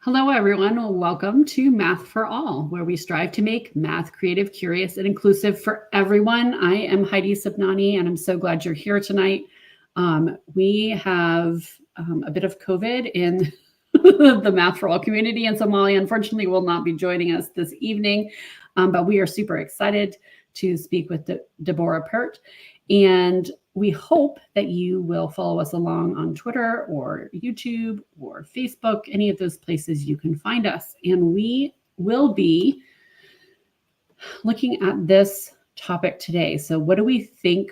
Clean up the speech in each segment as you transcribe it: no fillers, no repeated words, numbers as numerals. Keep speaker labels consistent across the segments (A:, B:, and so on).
A: Hello, everyone. Welcome to Math for All, where we strive to make math creative, curious, and inclusive for everyone. I am Heidi Sipnani, and I'm so glad you're here tonight. We have a bit of COVID in the Math for All community, and so Molly, unfortunately, will not be joining us this evening, but we are super excited to speak with Deborah Peart. And we hope that you will follow us along on Twitter or YouTube or Facebook, any of those places you can find us. And we will be looking at this topic today. So what do we think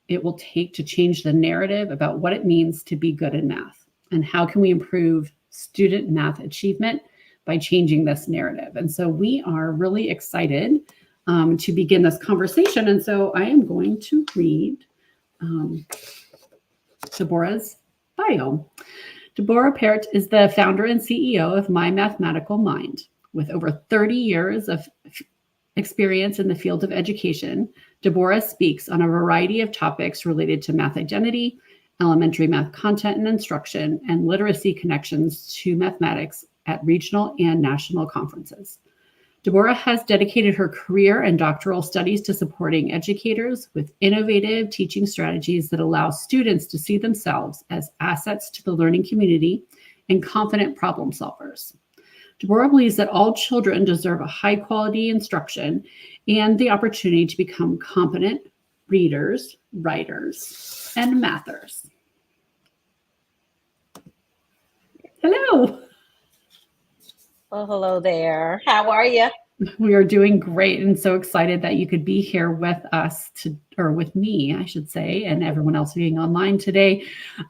A: it will take to change the narrative about what it means to be good in math? And how can we improve student math achievement by changing this narrative? And so we are really excited to begin this conversation. And so I am going to read Deborah's bio. Deborah Peart is the founder and CEO of My Mathematical Mind. With over 30 years of experience in the field of education, Deborah speaks on a variety of topics related to math identity, elementary math content and instruction, and literacy connections to mathematics at regional and national conferences. Deborah has dedicated her career and doctoral studies to supporting educators with innovative teaching strategies that allow students to see themselves as assets to the learning community and confident problem solvers. Deborah believes that all children deserve a high-quality instruction and the opportunity to become competent readers, writers, and mathers. Hello.
B: Well, hello there. How are you?
A: We are doing great and so excited that you could be here with us or with me, I should say, and everyone else being online today.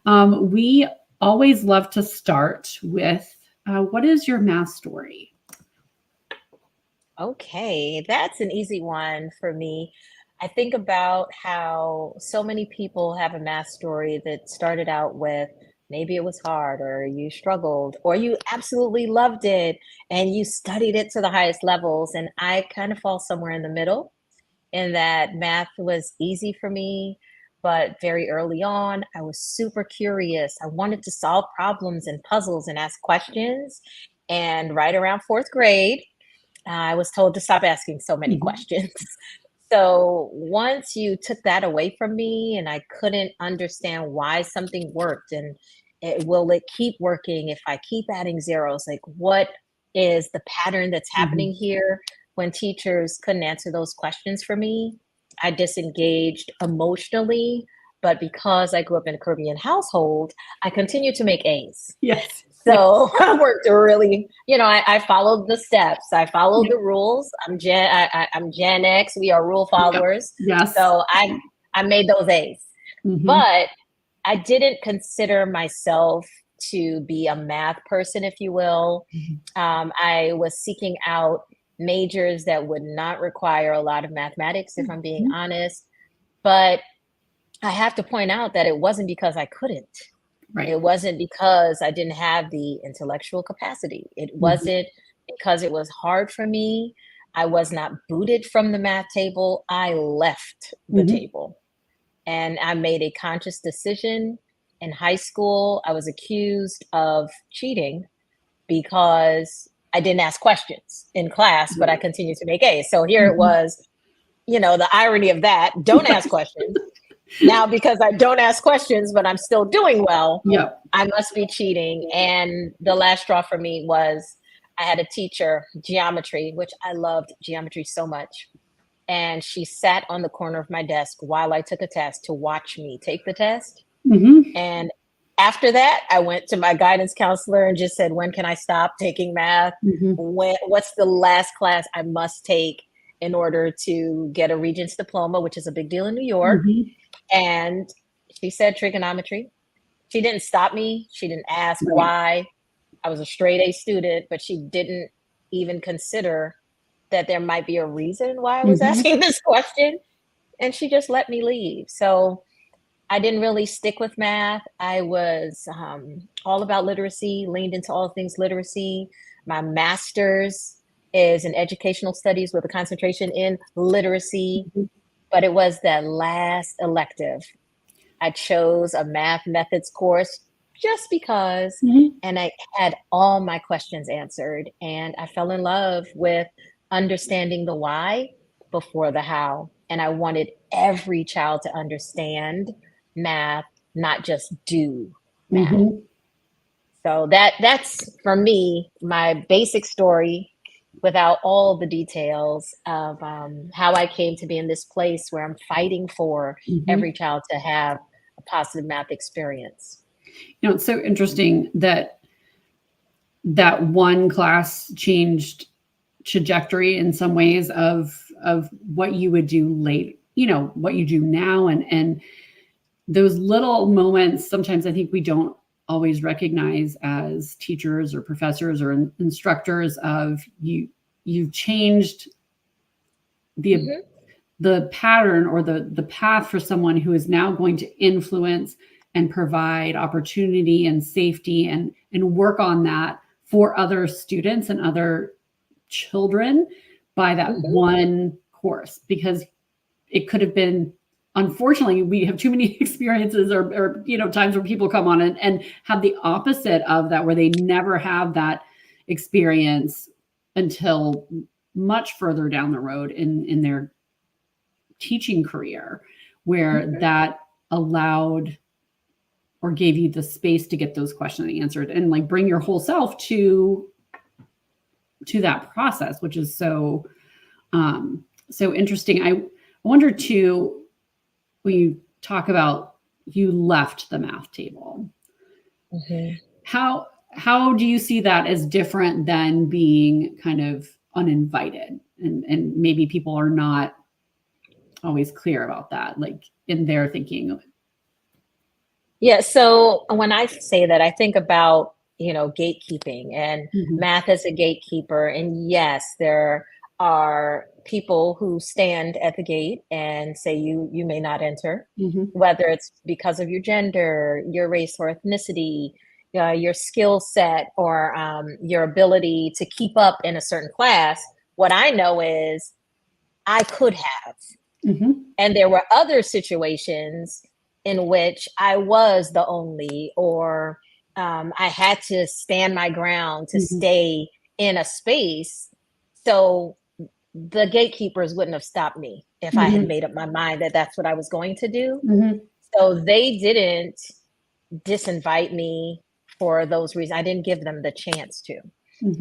A: We always love to start with what is your math story?
B: Okay, that's an easy one for me. I think about how so many people have a math story that started out with maybe it was hard, or you struggled, or you absolutely loved it and you studied it to the highest levels. And I kind of fall somewhere in the middle, in that math was easy for me, but very early on, I was super curious. I wanted to solve problems and puzzles and ask questions. And right around fourth grade, I was told to stop asking so many questions. So once you took that away from me and I couldn't understand why something worked, and will it keep working if I keep adding zeros? Like, what is the pattern that's happening here? When teachers couldn't answer those questions for me, I disengaged emotionally. But because I grew up in a Caribbean household, I continued to make A's.
A: Yes.
B: So I worked really, I followed the steps. I followed the rules. I'm Gen X. We are rule followers.
A: Yes.
B: So I made those A's. But I didn't consider myself to be a math person, if you will. I was seeking out majors that would not require a lot of mathematics, if I'm being honest. But I have to point out that it wasn't because I couldn't. Right. It wasn't because I didn't have the intellectual capacity. It wasn't because it was hard for me. I was not booted from the math table. I left the table. And I made a conscious decision. In high school, I was accused of cheating because I didn't ask questions in class, but I continued to make A's. So here it was, the irony of that. Don't ask questions. Now, because I don't ask questions, but I'm still doing well, I must be cheating. And the last straw for me was I had a teacher, geometry, which I loved geometry so much. And she sat on the corner of my desk while I took a test to watch me take the test. And after that, I went to my guidance counselor and just said, when can I stop taking math? What's the last class I must take in order to get a Regents diploma, which is a big deal in New York? And she said trigonometry. She didn't stop me. She didn't ask why. I was a straight A student, but she didn't even consider that there might be a reason why I was asking this question. And she just let me leave. So I didn't really stick with math. I was all about literacy, leaned into all things literacy. My master's is in educational studies with a concentration in literacy. But it was that last elective. I chose a math methods course just because.
A: Mm-hmm.
B: And I had all my questions answered. And I fell in love with understanding the why before the how. And I wanted every child to understand math, not just do math.
A: Mm-hmm.
B: So that's for me my basic story, without all the details of how I came to be in this place where I'm fighting for
A: Mm-hmm.
B: every child to have a positive math experience.
A: It's so interesting that one class changed trajectory in some ways of what you would do late, what you do now, and those little moments. Sometimes I think we don't always recognize as teachers or professors or instructors of you've changed the pattern or the path for someone who is now going to influence and provide opportunity and safety and work on that for other students and other children by that one course. Because it could have been, unfortunately, we have too many experiences or times where people come on and have the opposite of that, where they never have that experience until much further down the road in their teaching career, where that allowed or gave you the space to get those questions answered and like bring your whole self to that process, which is so interesting. I wonder too, when you talk about you left the math table, how do you see that as different than being kind of uninvited? And maybe people are not always clear about that, like in their thinking.
B: Yeah. So when I say that, I think about, gatekeeping and math as a gatekeeper. And yes, there are people who stand at the gate and say you may not enter, whether it's because of your gender, your race or ethnicity, your skill set, or your ability to keep up in a certain class. What I know is I could have. And there were other situations in which I was the only, or I had to stand my ground to stay in a space. So the gatekeepers wouldn't have stopped me if I had made up my mind that that's what I was going to do. So they didn't disinvite me for those reasons. I didn't give them the chance to.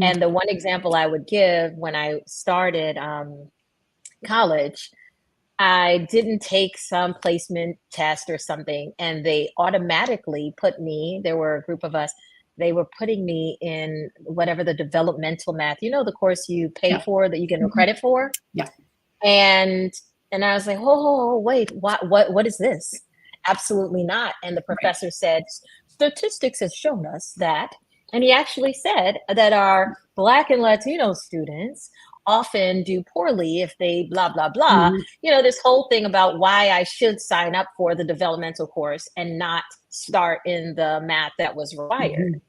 B: And the one example I would give, when I started college, I didn't take some placement test or something, and they automatically put me, there were a group of us, they were putting me in whatever the developmental math, the course you pay for that you get no credit for.
A: Yeah.
B: And I was like, oh, wait, what is this? Absolutely not. And the professor said, statistics has shown us that. And he actually said that our Black and Latino students often do poorly if they blah, blah, blah. This whole thing about why I should sign up for the developmental course and not start in the math that was required.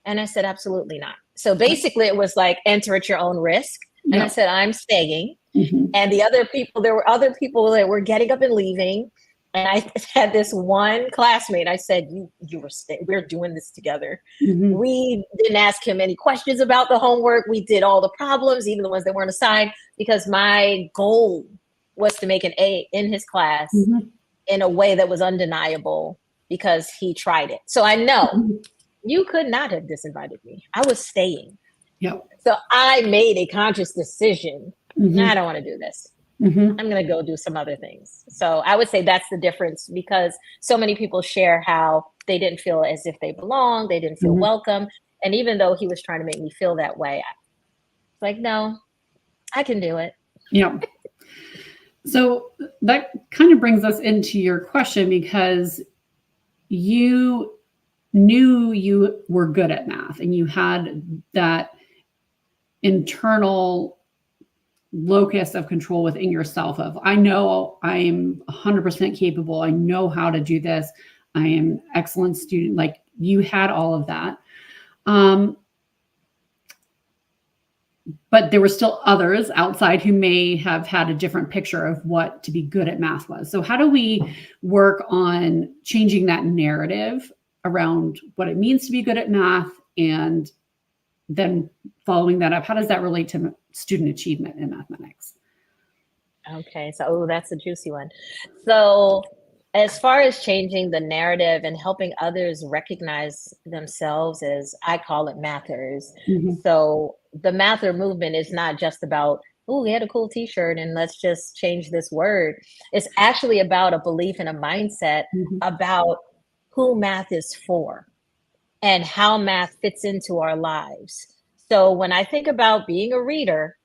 B: And I said, absolutely not. So basically it was like, enter at your own risk. And I said, I'm staying. And there were other people that were getting up and leaving. And I had this one classmate. I said, we're doing this together. We didn't ask him any questions about the homework. We did all the problems, even the ones that weren't assigned, because my goal was to make an A in his class in a way that was undeniable, because he tried it. So I know you could not have disinvited me. I was staying. So I made a conscious decision. I don't want to do this. I'm going to go do some other things. So I would say that's the difference, because so many people share how they didn't feel as if they belonged. They didn't feel welcome. And even though he was trying to make me feel that way, I was like, no, I can do it.
A: Yeah. So that kind of brings us into your question, because you knew you were good at math and you had that internal locus of control within yourself of, I know I'm 100% capable. I know how to do this. I am an excellent student. Like, you had all of that. But there were still others outside who may have had a different picture of what to be good at math was. So how do we work on changing that narrative around what it means to be good at math, and then following that up, how does that relate to student achievement in mathematics?
B: Okay, so that's a juicy one. So as far as changing the narrative and helping others recognize themselves as, I call it, mathers. So the mather movement is not just about, oh, we had a cool t-shirt and let's just change this word. It's actually about a belief and a mindset about who math is for and how math fits into our lives. So when I think about being a reader,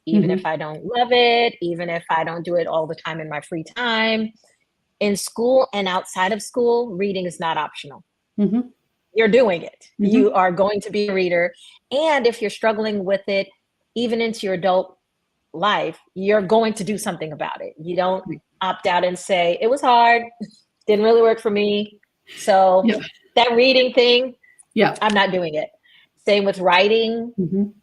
B: even if I don't love it, even if I don't do it all the time in my free time, in school and outside of school, reading is not optional. You're doing it. You are going to be a reader. And if you're struggling with it, even into your adult life, you're going to do something about it. You don't opt out and say, it was hard, didn't really work for me. So that reading thing, I'm not doing it. Same with writing.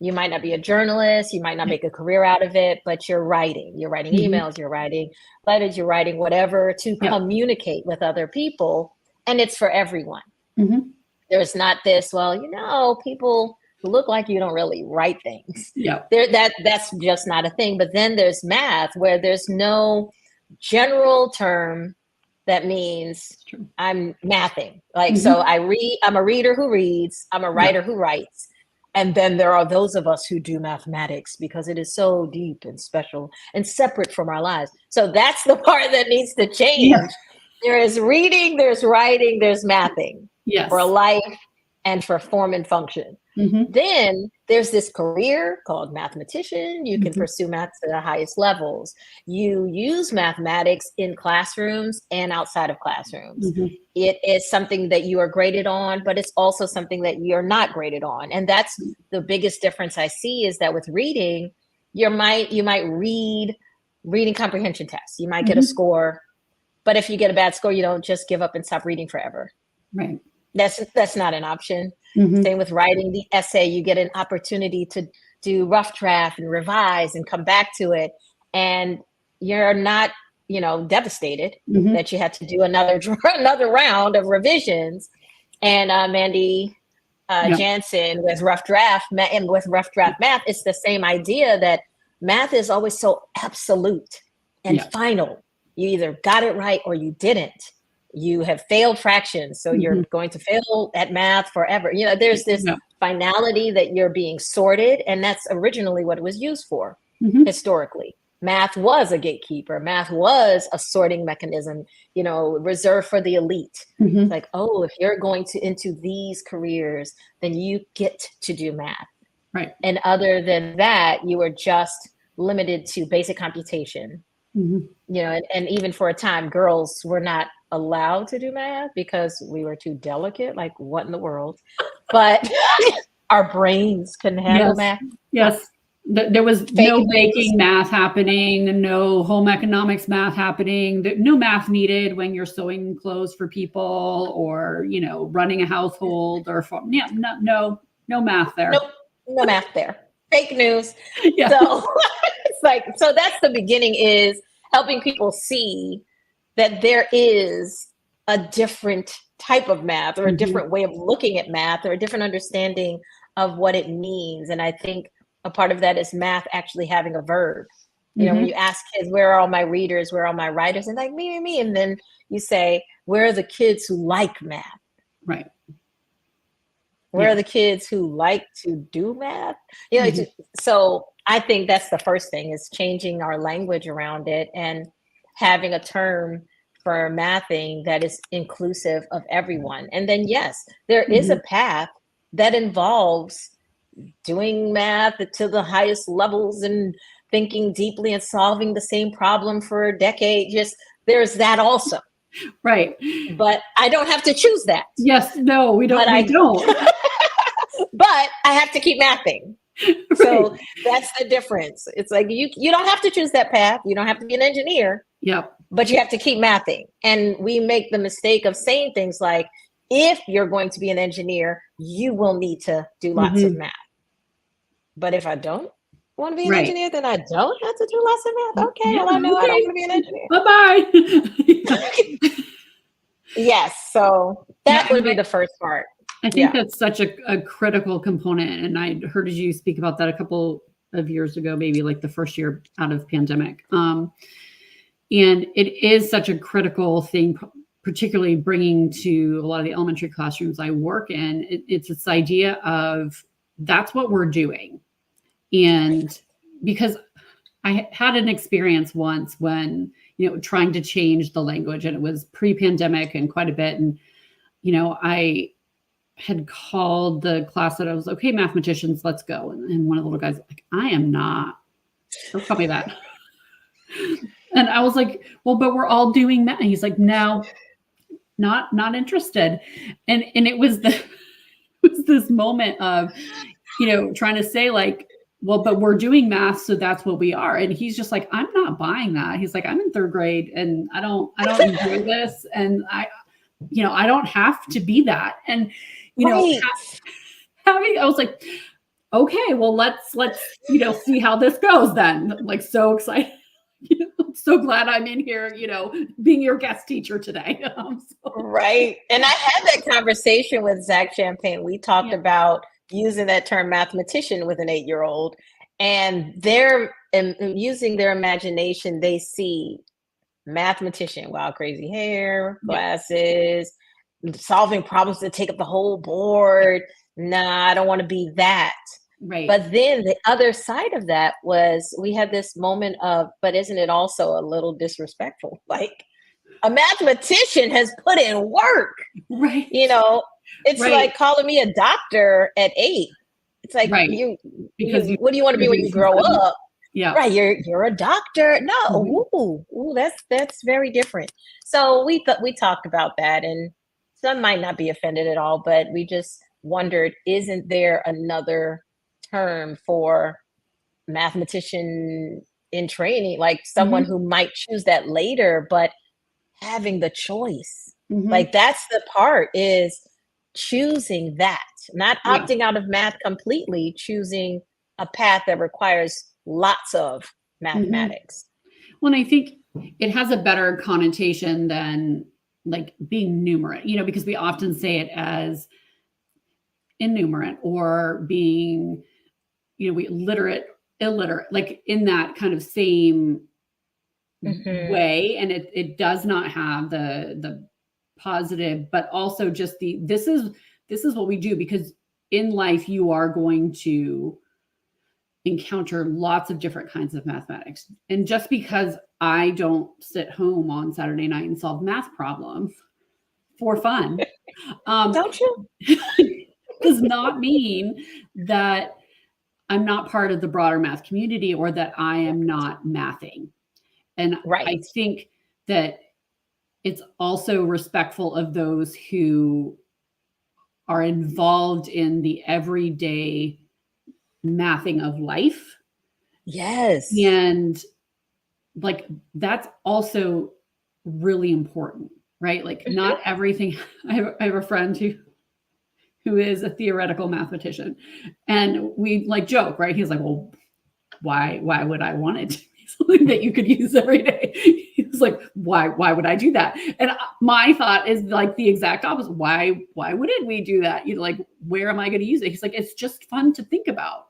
B: You might not be a journalist, you might not make a career out of it, but you're writing. You're writing emails, you're writing letters, you're writing whatever to communicate with other people. And it's for everyone. There's not this, well, you know, people who look like you don't really write things. That's just not a thing. But then there's math, where there's no general term that means I'm mathing. Like, so I'm a reader who reads, I'm a writer who writes. And then there are those of us who do mathematics because it is so deep and special and separate from our lives. So that's the part that needs to change. There is reading, there's writing, there's mathing for life and for form and function. Then there's this career called mathematician. You can pursue math to the highest levels. You use mathematics in classrooms and outside of classrooms. It is something that you are graded on, but it's also something that you're not graded on. And that's the biggest difference I see, is that with reading, you might read reading comprehension tests. You might get a score, but if you get a bad score, you don't just give up and stop reading forever. That's not an option. Same with writing the essay. You get an opportunity to do rough draft and revise and come back to it. And you're not, devastated that you had to do another round of revisions. And Mandy Jansen with rough draft and with rough draft math, it's the same idea that math is always so absolute and final. You either got it right or you didn't. You have failed fractions, so you're going to fail at math forever. There's this finality that you're being sorted, and that's originally what it was used for historically. Math was a gatekeeper. Math was a sorting mechanism, reserved for the elite. It's like, oh, if you're going into these careers, then you get to do math. And other than that, you were just limited to basic computation. And even for a time, girls were not allowed to do math because we were too delicate. Like, what in the world? But our brains couldn't handle math.
A: There was no baking math happening, no home economics math happening, no math needed when you're sewing clothes for people or, running a household or no math there.
B: No math there. Fake news. So it's so that's the beginning, is helping people see that there is a different type of math, or a different way of looking at math, or a different understanding of what it means. And I think a part of that is math actually having a verb. When you ask kids, where are all my readers, where are all my writers? And like, me. And then you say, where are the kids who like math? Where are the kids who like to do math? So I think that's the first thing, is changing our language around it and having a term for mathing that is inclusive of everyone. And then, yes, there is a path that involves doing math to the highest levels and thinking deeply and solving the same problem for a decade. Just, there's that also. But I don't have to choose that.
A: No, we don't. We don't.
B: But I have to keep mathing. So that's the difference. It's like, you don't have to choose that path. You don't have to be an engineer. But you have to keep mathing. And we make the mistake of saying things like, if you're going to be an engineer, you will need to do lots of math. But if I don't want to be an engineer, then I don't have to do lots of math. Okay, well, I know I don't want to be an engineer.
A: Bye-bye.
B: Yes. So That would be the first part.
A: I think that's such a critical component. And I heard you speak about that a couple of years ago, maybe like the first year out of pandemic. And it is such a critical thing, particularly bringing to a lot of the elementary classrooms I work in. It's this idea of that's what we're doing. And because I had an experience once when, trying to change the language, and it was pre-pandemic and quite a bit. And, I had called the class that I was, okay, mathematicians, let's go. And one of the little guys was like, I am not. Don't call me that. And I was like, well, but we're all doing math. And he's like, no, not interested. And it was this moment of, trying to say like, well, but we're doing math, so that's what we are. And he's just like, I'm not buying that. He's like, I'm in third grade and I don't enjoy this. And I don't have to be that. And, I was like, okay, well, let's, see how this goes then. Like, so excited. I'm so glad I'm in here, being your guest teacher today.
B: Right. And I had that conversation with Zach Champagne. We talked about using that term mathematician with an 8-year-old, and they're using their imagination. They see mathematician, wild, crazy hair, glasses, solving problems that take up the whole board. Nah, I don't want to be that.
A: Right.
B: But then the other side of that was we had this moment of, but isn't it also a little disrespectful? Like, a mathematician has put in work.
A: Right.
B: It's like calling me a doctor at 8. It's like, what do you want to be when you grow up?
A: Yeah.
B: Right. You're a doctor. No. Ooh, that's very different. So we talked about that, and some might not be offended at all, but we just wondered, isn't there another term for mathematician in training, like someone who might choose that later, but having the choice? Like, that's the part, is choosing that, not opting out of math completely, choosing a path that requires lots of mathematics.
A: Well, and I think it has a better connotation than like being numerate, because we often say it as innumerate or being, illiterate, like in that kind of same way. And it does not have the positive, but also just this is what we do, because in life you are going to encounter lots of different kinds of mathematics. And just because I don't sit home on Saturday night and solve math problems for fun,
B: don't you?
A: does not mean that I'm not part of the broader math community or that I am not mathing. And I think that it's also respectful of those who are involved in the everyday mathing of life.
B: Yes.
A: And like, that's also really important, right? Like, not everything. I have a friend who is a theoretical mathematician, and we like joke, right? He's like, well, why would I want it to be something that you could use every day? He's like, why would I do that? And my thought is like the exact opposite. Why wouldn't we do that? Like, where am I going to use it? He's like, it's just fun to think about.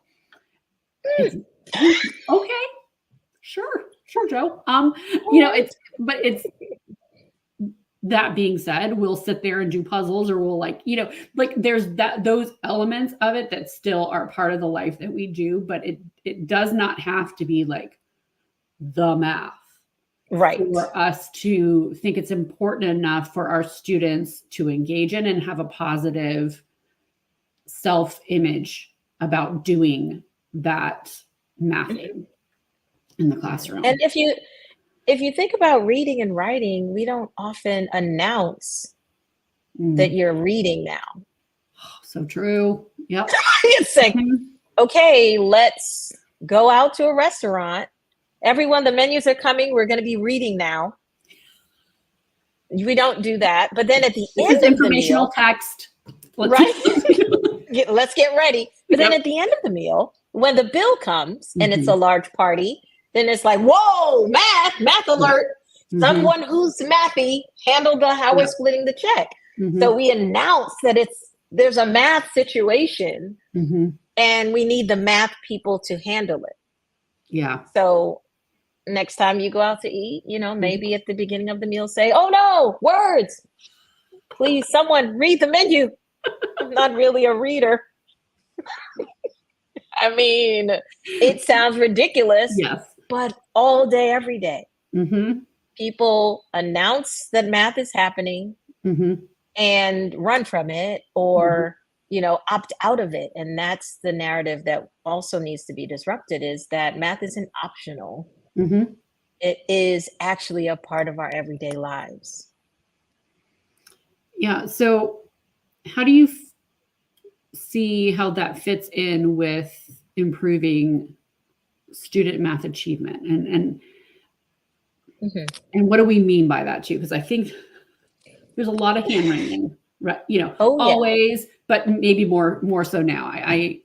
A: Okay, sure, Joe. It's that being said, we'll sit there and do puzzles, or we'll there's those elements of it that still are part of the life that we do, but it does not have to be like the math.
B: Right.
A: For us to think it's important enough for our students to engage in and have a positive self-image about doing that mathing in the classroom.
B: And if you think about reading and writing, we don't often announce that you're reading now.
A: Oh, so true. Yep.
B: It's like, okay, let's go out to a restaurant. Everyone, the menus are coming. We're going to be reading now. We don't do that. But then at the end of
A: informational
B: the meal,
A: text.
B: Right? Let's get ready. But then at the end of the meal, when the bill comes and it's a large party, then it's like, whoa, math alert. Someone who's mathy handled how we're splitting the check. So we announce that there's a math situation and we need the math people to handle it.
A: Yeah.
B: So next time you go out to eat, maybe at the beginning of the meal, say, "Oh no, words. Please, someone read the menu." I'm not really a reader. I mean, it sounds ridiculous,
A: Yes.
B: but all day, every day, people announce that math is happening and run from it or, opt out of it. And that's the narrative that also needs to be disrupted, is that math isn't optional. It is actually a part of our everyday lives.
A: Yeah. So how do you see how that fits in with improving student math achievement? And what do we mean by that too? Because I think there's a lot of hand wringing, right? Always, but maybe more so now. I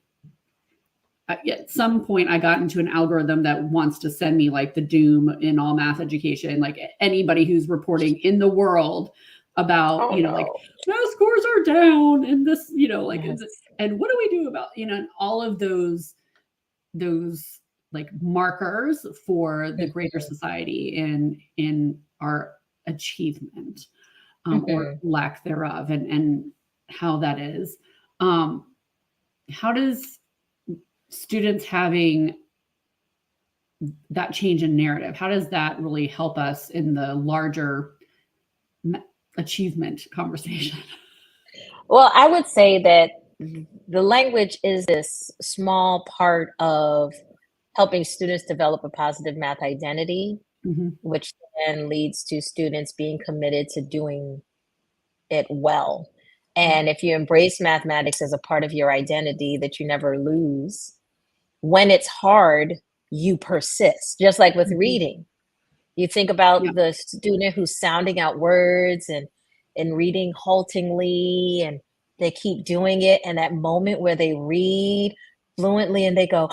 A: at some point I got into an algorithm that wants to send me like the doom in all math education, like anybody who's reporting in the world about, like math scores are down and this, and what do we do about, and all of those like markers for the greater society in our achievement or lack thereof, and how that is. How does students having that change in narrative, how does that really help us in the larger achievement conversation?
B: Well, I would say that the language is this small part of helping students develop a positive math identity, which then leads to students being committed to doing it well. And if you embrace mathematics as a part of your identity that you never lose, when it's hard, you persist. Just like with reading. You think about the student who's sounding out words and reading haltingly, and they keep doing it. And that moment where they read fluently and they go,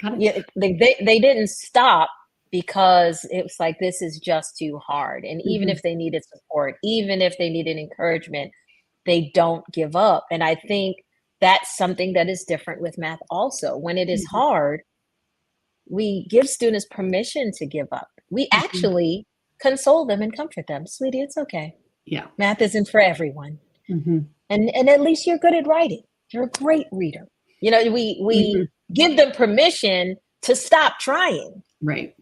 B: they didn't stop because it was like, this is just too hard. And even if they needed support, even if they needed encouragement, they don't give up. And I think that's something that is different with math also. When it is hard, we give students permission to give up. We actually console them and comfort them. Sweetie, it's okay.
A: Yeah.
B: Math isn't for everyone. And at least you're good at writing. You're a great reader. We give them permission to stop trying.
A: Right.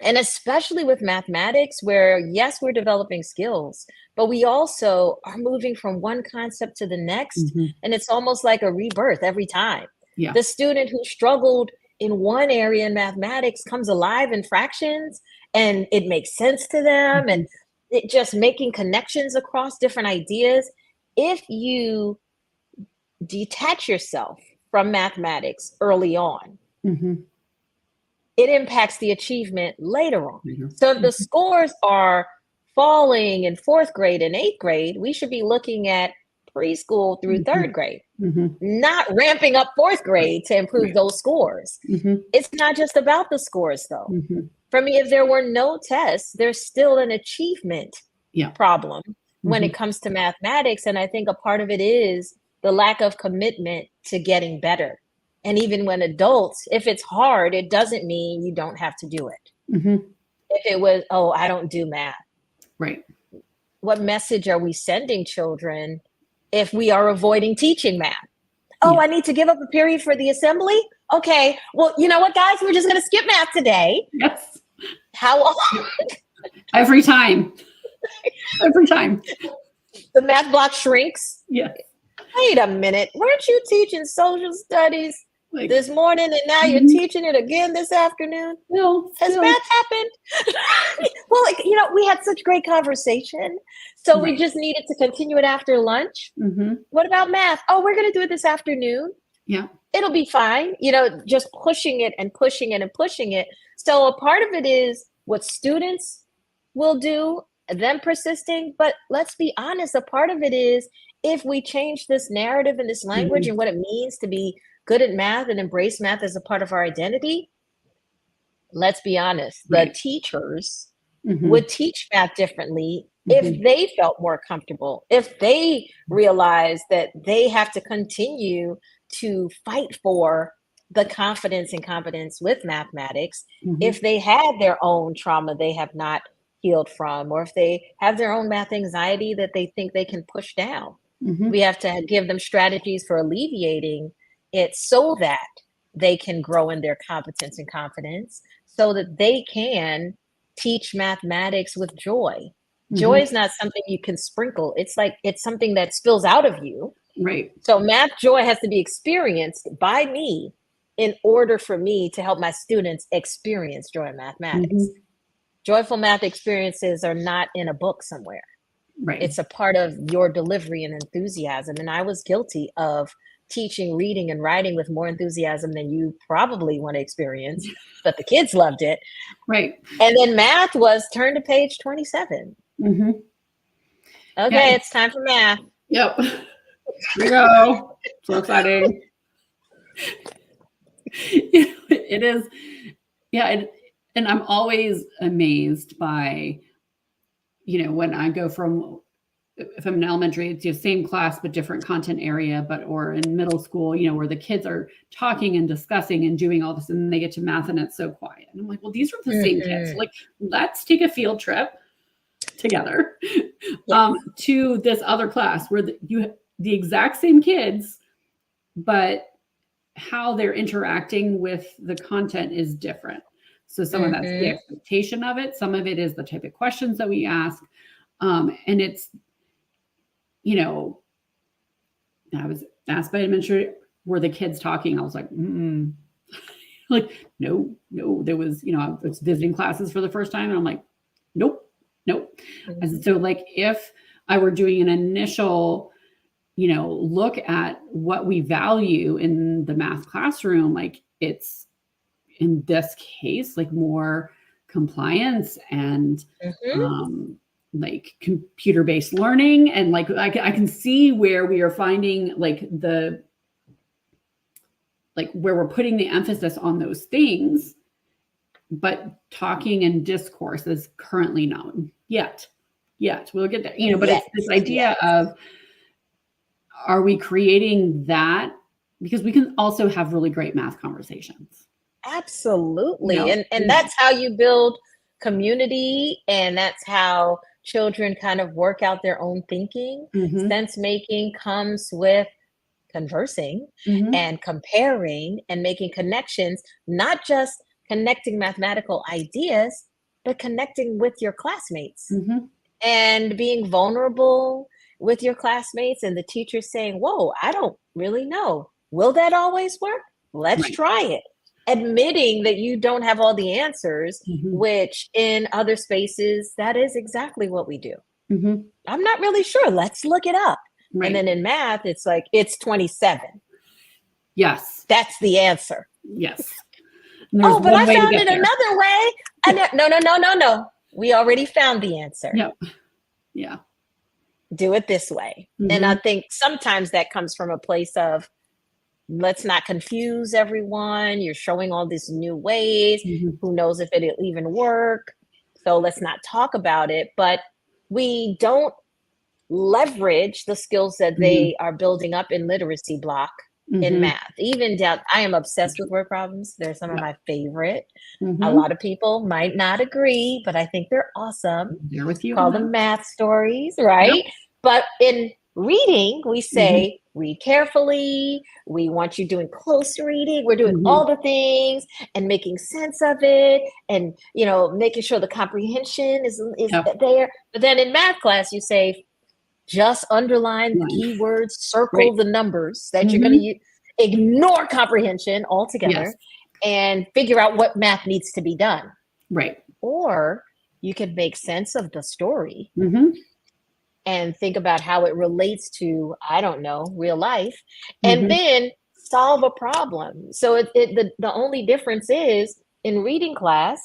B: And especially with mathematics, where yes, we're developing skills, but we also are moving from one concept to the next. And it's almost like a rebirth every time.
A: Yeah.
B: The student who struggled in one area in mathematics comes alive in fractions, and it makes sense to them, and it just making connections across different ideas. If you detach yourself from mathematics early on, it impacts the achievement later on. So if the scores are falling in 4th grade and 8th grade, we should be looking at preschool through 3rd grade, not ramping up 4th grade to improve those scores. It's not just about the scores though. For me, if there were no tests, there's still an achievement problem when it comes to mathematics. And I think a part of it is the lack of commitment to getting better. And even when adults, if it's hard, it doesn't mean you don't have to do it. If it was, oh, I don't do math.
A: Right.
B: What message are we sending children if we are avoiding teaching math? Oh, I need to give up a period for the assembly? Okay, well, you know what, guys? We're just going to skip math today.
A: Yes.
B: How often?
A: Every time. Every time.
B: The math block shrinks.
A: Yes.
B: Wait a minute. Weren't you teaching social studies this morning, and now you're teaching it again this afternoon?
A: No.
B: Has math happened? Well, we had such great conversation. So we just needed to continue it after lunch. What about math? Oh, we're going to do it this afternoon.
A: Yeah.
B: It'll be fine. Just pushing it and pushing it and pushing it. So a part of it is what students will do, them persisting. But let's be honest, a part of it is if we change this narrative and this language and what it means to be good at math and embrace math as a part of our identity, let's be honest, the teachers would teach math differently if they felt more comfortable, if they realized that they have to continue to fight for the confidence and competence with mathematics, if they had their own trauma they have not healed from, or if they have their own math anxiety that they think they can push down. We have to give them strategies for alleviating it so that they can grow in their competence and confidence, so that they can teach mathematics with joy. Joy is not something you can sprinkle. It's like, it's something that spills out of you.
A: Right.
B: So math joy has to be experienced by me in order for me to help my students experience joy in mathematics. Joyful math experiences are not in a book somewhere.
A: Right.
B: It's a part of your delivery and enthusiasm. And I was guilty of teaching reading and writing with more enthusiasm than you probably want to experience, but the kids loved it.
A: Right.
B: And then math was turn to page 27. Okay, it's time for math.
A: Yep. Here we go. So exciting. It is. Yeah. And I'm always amazed by, when I go from, if I'm in elementary, it's the same class, but different content area, or in middle school, where the kids are talking and discussing and doing all this, and then they get to math and it's so quiet. And I'm like, well, these are the same kids. Like, let's take a field trip together to this other class where the exact same kids, but how they're interacting with the content is different. So some of that's the expectation of it. Some of it is the type of questions that we ask. And it's, I was asked by an administrator, were the kids talking? I was like, like, no, there was, I was visiting classes for the first time. And I'm like, nope. And so like, if I were doing an initial, look at what we value in the math classroom, like it's, in this case, like more compliance and like computer-based learning. And like, I can see where we are finding like where we're putting the emphasis on those things, but talking and discourse is currently known yet. We'll get there, but it's this idea of, are we creating that? Because we can also have really great math conversations.
B: Absolutely. And that's how you build community. And that's how children kind of work out their own thinking. Sense making comes with conversing and comparing and making connections, not just connecting mathematical ideas, but connecting with your classmates and being vulnerable with your classmates, and the teacher saying, whoa, I don't really know. Will that always work? Let's try it. Admitting that you don't have all the answers, which in other spaces, that is exactly what we do. I'm not really sure. Let's look it up. And then in math, it's like, it's 27.
A: Yes.
B: That's the answer.
A: Yes.
B: Oh, but I found it another way. No. We already found the answer.
A: Yep. Yeah.
B: Do it this way. And I think sometimes that comes from a place of, let's not confuse everyone. You're showing all these new ways. Who knows if it'll even work? So let's not talk about it. But we don't leverage the skills that they are building up in literacy block in math. Even down, I am obsessed with word problems. They're some of my favorite. A lot of people might not agree, but I think they're awesome.
A: They're with you.
B: Call them math stories, right? Yep. But in reading, we say, read carefully. We want you doing close reading. We're doing all the things and making sense of it, and making sure the comprehension is there. But then in math class, you say, just underline the keywords, circle the numbers that you're going to use, ignore comprehension altogether, and figure out what math needs to be done.
A: Right.
B: Or you can make sense of the story and think about how it relates to, I don't know, real life, and then solve a problem. So the only difference is, in reading class,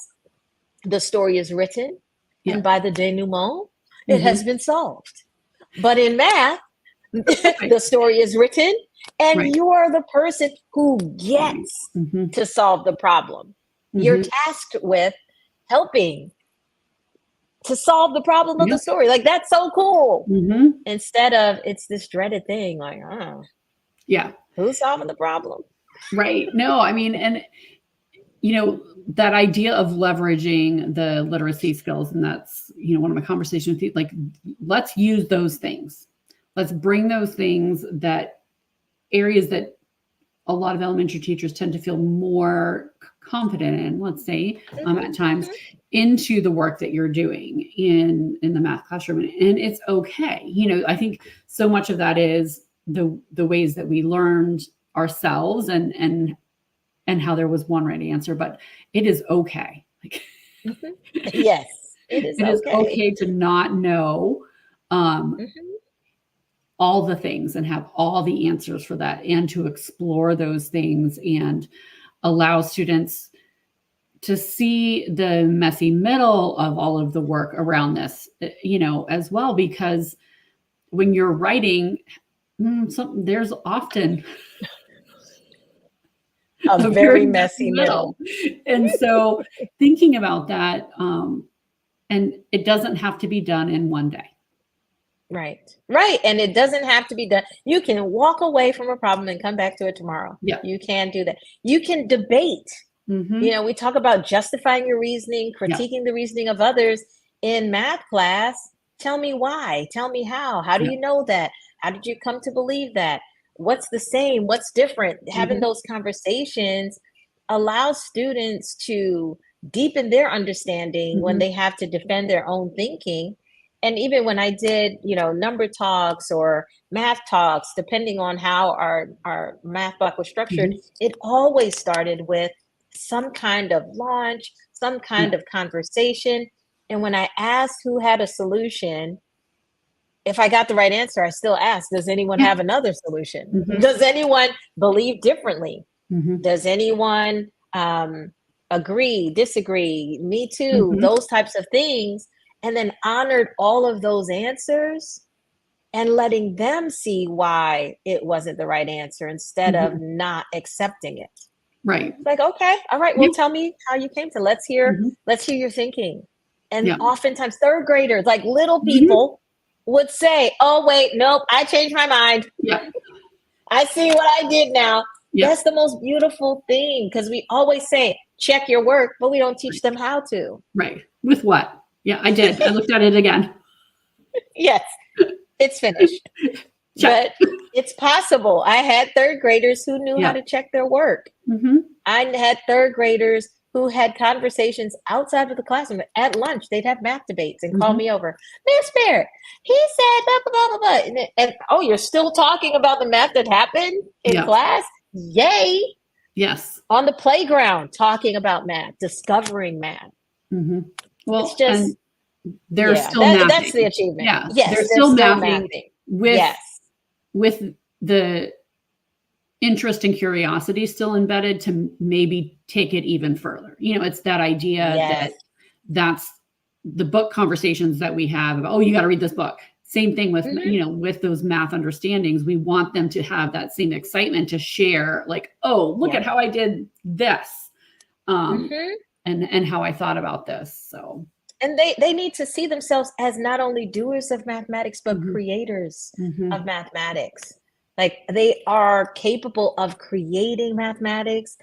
B: the story is written, and by the denouement, it has been solved. But in math, the story is written, and you are the person who gets to solve the problem. You're tasked with helping to solve the problem of the story. Like, that's so cool. Instead of it's this dreaded thing, like,
A: yeah,
B: who's solving the problem?
A: Right. No, I mean, and that idea of leveraging the literacy skills, and that's, one of my conversations with you, like, let's use those things. Let's bring those things, that areas that a lot of elementary teachers tend to feel more confident in, let's say, at times, into the work that you're doing in the math classroom. And it's okay. I think so much of that is the ways that we learned ourselves, and how there was one right answer, but it is okay. Like,
B: yes, it is.
A: It is okay to not know all the things and have all the answers for that, and to explore those things and allow students to see the messy middle of all of the work around this, as well, because when you're writing, there's often
B: a very messy middle.
A: And so thinking about that, and it doesn't have to be done in one day.
B: Right. And it doesn't have to be done. You can walk away from a problem and come back to it tomorrow.
A: Yeah.
B: You can do that. You can debate. We talk about justifying your reasoning, critiquing the reasoning of others in math class. Tell me why. Tell me how. How do you know that? How did you come to believe that? What's the same? What's different? Having those conversations allows students to deepen their understanding when they have to defend their own thinking. And even when I did, number talks or math talks, depending on how our math block was structured, it always started with some kind of launch, some kind of conversation. And when I asked who had a solution, if I got the right answer, I still ask, does anyone have another solution? Does anyone believe differently? Does anyone agree, disagree, me too, those types of things? And then honored all of those answers and letting them see why it wasn't the right answer instead of not accepting it.
A: Right.
B: Like, okay, all right, well, tell me how you came to, let's hear your thinking. And oftentimes third graders, like little people, would say, oh, wait, nope, I changed my mind.
A: Yeah.
B: I see what I did now.
A: Yeah.
B: That's the most beautiful thing, because we always say, check your work, but we don't teach them how to.
A: Right. With what? Yeah, I did. I looked at it again.
B: Yes, it's finished. But it's possible. I had third graders who knew how to check their work. I had third graders who had conversations outside of the classroom. At lunch, they'd have math debates and call me over. Miss Peart, he said blah, blah, blah, blah. And oh, you're still talking about the math that happened in class? Yay.
A: Yes.
B: On the playground, talking about math, discovering math.
A: Well,
B: it's just,
A: they're still mathing.
B: That's the achievement.
A: Yeah.
B: Yes,
A: they're still mathing. With the interest and curiosity still embedded to maybe take it even further. It's that idea that's the book conversations that we have about, oh, you got to read this book. Same thing with, with those math understandings. We want them to have that same excitement to share, like, oh, look at how I did this, and how I thought about this. So.
B: And they need to see themselves as not only doers of mathematics, but creators of mathematics. Like, they are capable of creating mathematics,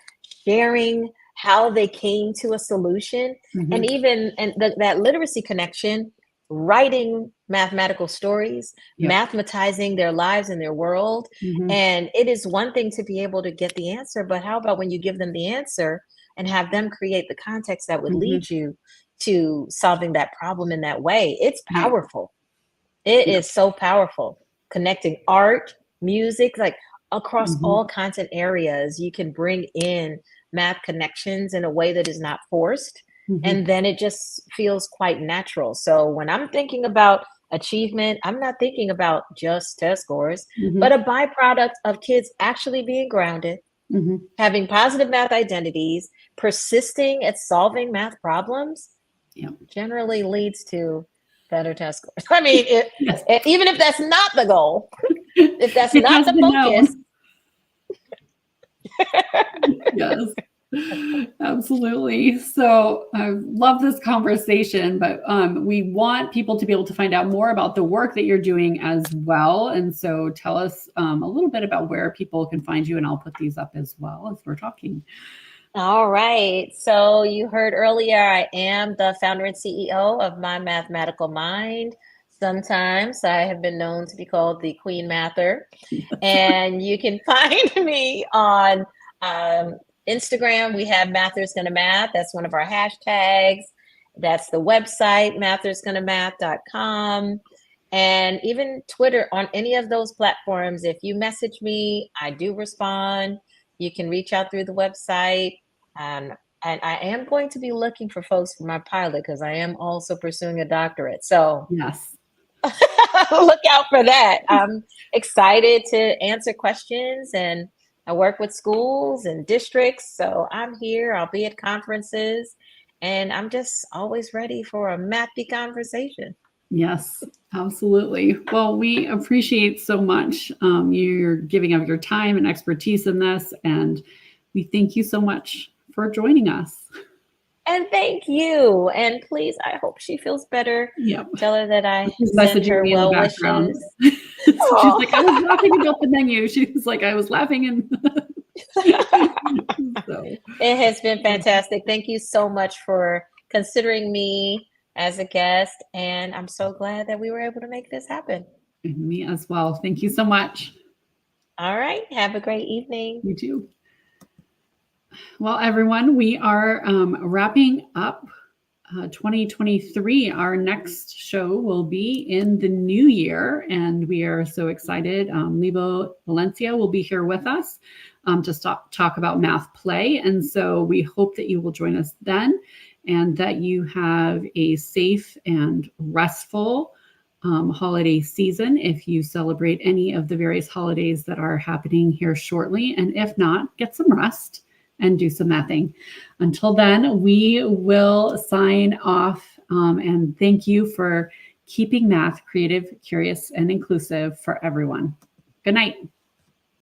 B: sharing how they came to a solution, and even that literacy connection, writing mathematical stories, mathematizing their lives and their world. And it is one thing to be able to get the answer, but how about when you give them the answer and have them create the context that would lead you to solving that problem in that way? It's powerful. It is so powerful. Connecting art, music, like across all content areas, you can bring in math connections in a way that is not forced. And then it just feels quite natural. So when I'm thinking about achievement, I'm not thinking about just test scores, but a byproduct of kids actually being grounded, having positive math identities, persisting at solving math problems, generally leads to better test scores. I mean, even if that's not the goal, if that's not the focus.
A: Yes. Absolutely. So I love this conversation, but we want people to be able to find out more about the work that you're doing as well. And so tell us a little bit about where people can find you, and I'll put these up as well as we're talking.
B: All right. So you heard earlier, I am the founder and CEO of My Mathematical Mind. Sometimes I have been known to be called the Queen Mather. And you can find me on Instagram. We have Mathers Gonna Math. That's one of our hashtags. That's the website, mathersgonnamath.com. And even Twitter, on any of those platforms, if you message me, I do respond. You can reach out through the website. And I am going to be looking for folks for my pilot because I am also pursuing a doctorate. So
A: Yes.
B: look out for that. I'm excited to answer questions, and I work with schools and districts. So I'm here, I'll be at conferences, and I'm just always ready for a mathy conversation.
A: Yes, absolutely. Well, we appreciate so much you're giving of your time and expertise in this, and we thank you so much for joining us.
B: And thank you. And please, I hope she feels better.
A: Yep.
B: Tell her that I
A: She's
B: send
A: messaging
B: her
A: me in the
B: well
A: background.
B: wishes.
A: So she's like, I was laughing about the menu. She was like, I was laughing and so.
B: It has been fantastic. Thank you so much for considering me as a guest. And I'm so glad that we were able to make this happen.
A: And me as well. Thank you so much.
B: All right. Have a great evening.
A: You too. Well, everyone, we are wrapping up 2023. Our next show will be in the new year, and we are so excited. Libo Valencia will be here with us to talk about math play. And so we hope that you will join us then, and that you have a safe and restful holiday season if you celebrate any of the various holidays that are happening here shortly. And if not, get some rest and do some mathing. Until then, we will sign off and thank you for keeping math creative, curious, and inclusive for everyone. Good night.